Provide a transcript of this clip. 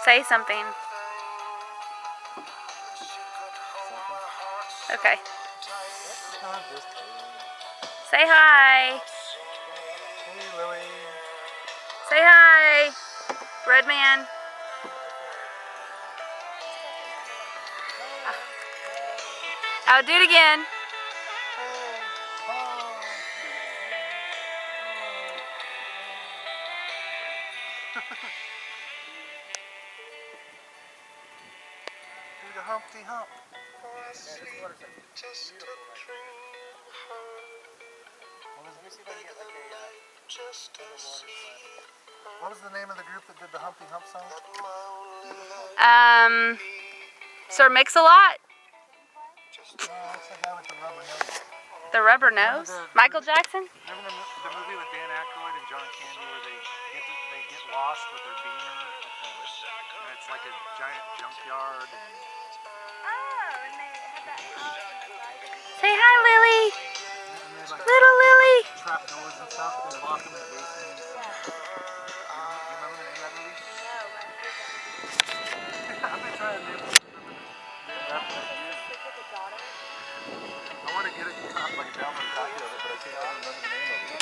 Say something. Okay. Say hi. Hey, Lily. Say hi, Red Man. I'll do it again. Do the Humpty Hump. What was the name of the group that did the Humpty Hump song? Sir Mix-a-Lot. It's the guy with the rubber nose. The rubber nose? Michael Jackson? Remember the movie with Dan Aykroyd and John Candy where they get lost with their beamer? And it's like a giant junkyard. And Say hi, Lily. like, Little Lily. Trap doors and stuff. They lock them in the basement. Do you remember the name of that movie? No. I've been trying to name it. I want to get it like a download copy of it, but I can't remember the name of it.